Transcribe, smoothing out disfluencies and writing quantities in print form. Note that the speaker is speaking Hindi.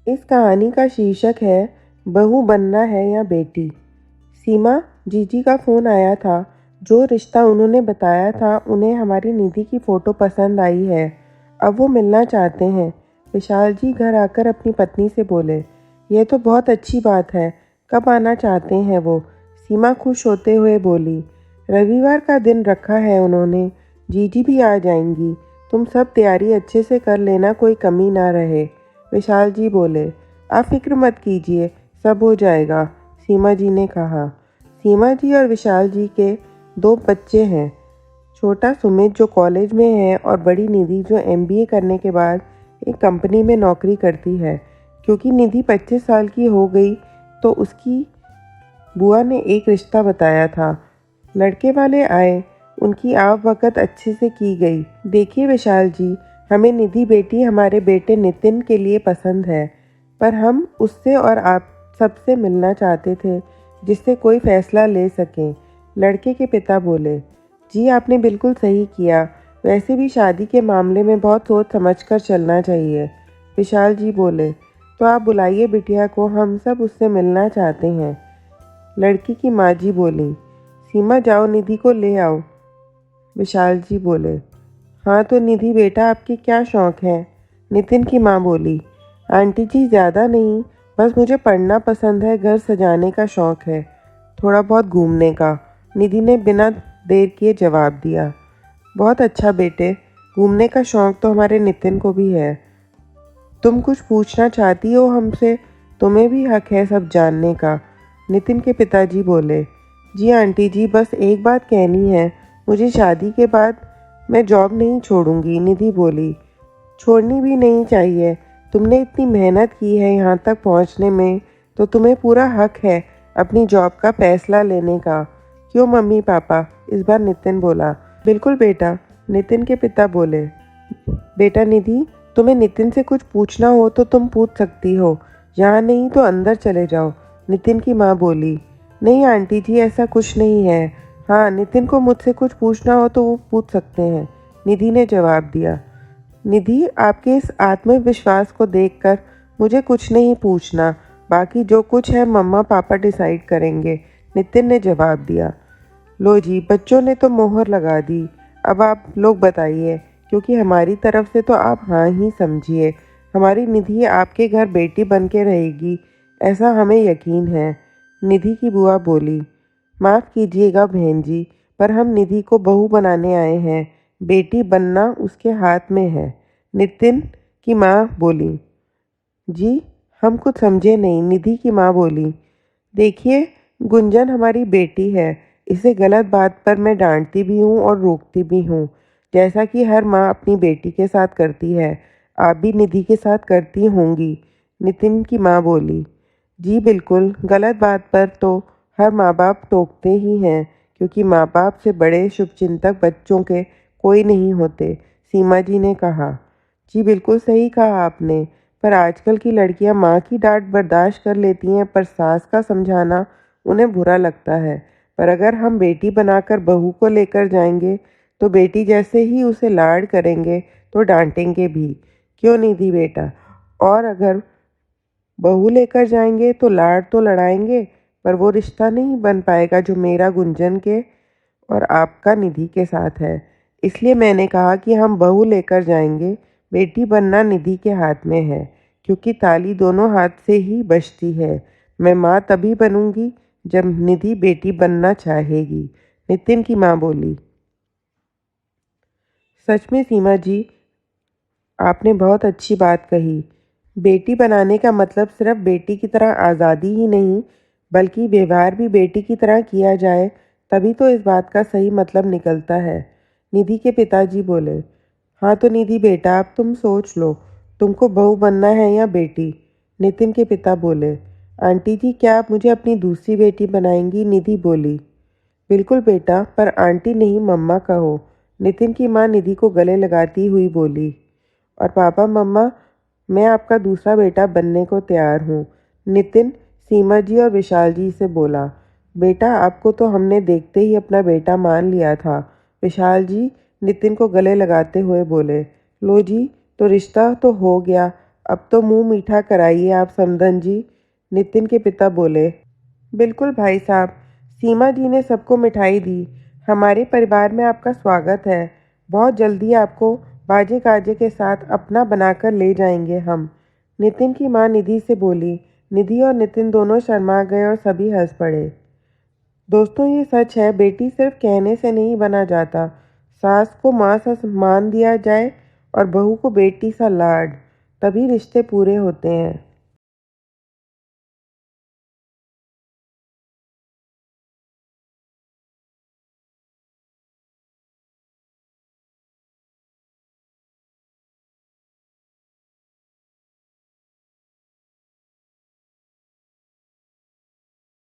इस कहानी का शीर्षक है बहू बनना है या बेटी। सीमा जीजी का फ़ोन आया था। जो रिश्ता उन्होंने बताया था उन्हें हमारी निधि की फ़ोटो पसंद आई है। अब वो मिलना चाहते हैं। विशाल जी घर आकर अपनी पत्नी से बोले, यह तो बहुत अच्छी बात है। कब आना चाहते हैं वो? सीमा खुश होते हुए बोली, रविवार का दिन रखा है उन्होंने। जीजी भी आ जाएंगी। तुम सब तैयारी अच्छे से कर लेना, कोई कमी ना रहे। विशाल जी बोले, आप फिक्र मत कीजिए, सब हो जाएगा। सीमा जी ने कहा। सीमा जी और विशाल जी के 2 बच्चे हैं। छोटा सुमित जो कॉलेज में है और बड़ी निधि जो एमबीए करने के बाद एक कंपनी में नौकरी करती है। क्योंकि निधि 25 साल की हो गई तो उसकी बुआ ने एक रिश्ता बताया था। लड़के वाले आए, उनकी आवभगत अच्छे से की गई। देखिए विशाल जी, हमें निधि बेटी हमारे बेटे नितिन के लिए पसंद है, पर हम उससे और आप सबसे मिलना चाहते थे जिससे कोई फैसला ले सकें। लड़के के पिता बोले, जी आपने बिल्कुल सही किया। वैसे भी शादी के मामले में बहुत सोच समझ कर चलना चाहिए। विशाल जी बोले, तो आप बुलाइए बिटिया को, हम सब उससे मिलना चाहते हैं। लड़की की माँ जी बोली, सीमा जाओ निधि को ले आओ। विशाल जी बोले, हाँ तो निधि बेटा आपके क्या शौक़ हैं? नितिन की माँ बोली, आंटी जी ज़्यादा नहीं, बस मुझे पढ़ना पसंद है, घर सजाने का शौक़ है, थोड़ा बहुत घूमने का। निधि ने बिना देर किए जवाब दिया। बहुत अच्छा बेटे, घूमने का शौक़ तो हमारे नितिन को भी है। तुम कुछ पूछना चाहती हो हमसे? तुम्हें भी हक है सब जानने का। नितिन के पिताजी बोले, जी आंटी जी, बस एक बात कहनी है, मुझे शादी के बाद मैं जॉब नहीं छोड़ूंगी। निधि बोली, छोड़नी भी नहीं चाहिए। तुमने इतनी मेहनत की है यहाँ तक पहुँचने में, तो तुम्हें पूरा हक है अपनी जॉब का फैसला लेने का। क्यों मम्मी पापा? इस बार नितिन बोला। बिल्कुल बेटा, नितिन के पिता बोले। बेटा निधि, तुम्हें नितिन से कुछ पूछना हो तो तुम पूछ सकती हो, यहाँ नहीं तो अंदर चले जाओ। नितिन की माँ बोली, नहीं आंटी जी, ऐसा कुछ नहीं है। हाँ, नितिन को मुझसे कुछ पूछना हो तो वो पूछ सकते हैं। निधि ने जवाब दिया। निधि, आपके इस आत्मविश्वास को देखकर मुझे कुछ नहीं पूछना, बाकी जो कुछ है मम्मा पापा डिसाइड करेंगे। नितिन ने जवाब दिया। लो जी, बच्चों ने तो मोहर लगा दी। अब आप लोग बताइए, क्योंकि हमारी तरफ से तो आप हाँ ही समझिए। हमारी निधि आपके घर बेटी बन के रहेगी, ऐसा हमें यकीन है। निधि की बुआ बोली, माफ़ कीजिएगा बहन जी, पर हम निधि को बहू बनाने आए हैं, बेटी बनना उसके हाथ में है। नितिन की माँ बोली, जी हम कुछ समझे नहीं। निधि की माँ बोली, देखिए गुंजन हमारी बेटी है, इसे गलत बात पर मैं डांटती भी हूँ और रोकती भी हूँ, जैसा कि हर माँ अपनी बेटी के साथ करती है। आप भी निधि के साथ करती होंगी। नितिन की माँ बोली, जी बिल्कुल, गलत बात पर तो हर माँ बाप टोकते ही हैं, क्योंकि माँ बाप से बड़े शुभचिंतक बच्चों के कोई नहीं होते। सीमा जी ने कहा। जी बिल्कुल सही कहा आपने, पर आजकल की लड़कियां माँ की डांट बर्दाश्त कर लेती हैं, पर सास का समझाना उन्हें बुरा लगता है। पर अगर हम बेटी बनाकर बहू को लेकर जाएंगे तो बेटी जैसे ही उसे लाड करेंगे तो डांटेंगे भी। क्यों निधि बेटा? और अगर बहू लेकर जाएंगे तो लाड तो लड़ाएंगे, पर वो रिश्ता नहीं बन पाएगा जो मेरा गुंजन के और आपका निधि के साथ है। इसलिए मैंने कहा कि हम बहू लेकर जाएंगे, बेटी बनना निधि के हाथ में है, क्योंकि ताली दोनों हाथ से ही बजती है। मैं माँ तभी बनूंगी जब निधि बेटी बनना चाहेगी। नितिन की माँ बोली। सच में सीमा जी, आपने बहुत अच्छी बात कही। बेटी बनाने का मतलब सिर्फ बेटी की तरह आज़ादी ही नहीं, बल्कि व्यवहार भी बेटी की तरह किया जाए, तभी तो इस बात का सही मतलब निकलता है। निधि के पिताजी बोले, हाँ तो निधि बेटा, अब तुम सोच लो, तुमको बहू बनना है या बेटी? नितिन के पिता बोले, आंटी जी क्या आप मुझे अपनी दूसरी बेटी बनाएंगी? निधि बोली, बिल्कुल बेटा, पर आंटी नहीं मम्मा कहो। नितिन की माँ निधि को गले लगाती हुई बोली, और पापा मम्मा, मैं आपका दूसरा बेटा बनने को तैयार हूँ। नितिन सीमा जी और विशाल जी से बोला, बेटा आपको तो हमने देखते ही अपना बेटा मान लिया था। विशाल जी नितिन को गले लगाते हुए बोले, लो जी, तो रिश्ता तो हो गया, अब तो मुंह मीठा कराइए आप समधन जी, नितिन के पिता बोले। बिल्कुल भाई साहब, सीमा जी ने सबको मिठाई दी। हमारे परिवार में आपका स्वागत है। बहुत जल्दी आपको बाजे गाजे के साथ अपना बनाकर ले जाएंगे हम। नितिन की माँ निधि से बोली। निधि और नितिन दोनों शर्मा गए और सभी हंस पड़े। दोस्तों ये सच है, बेटी सिर्फ कहने से नहीं बना जाता। सास को माँ सा मान दिया जाए और बहू को बेटी सा लाड, तभी रिश्ते पूरे होते हैं।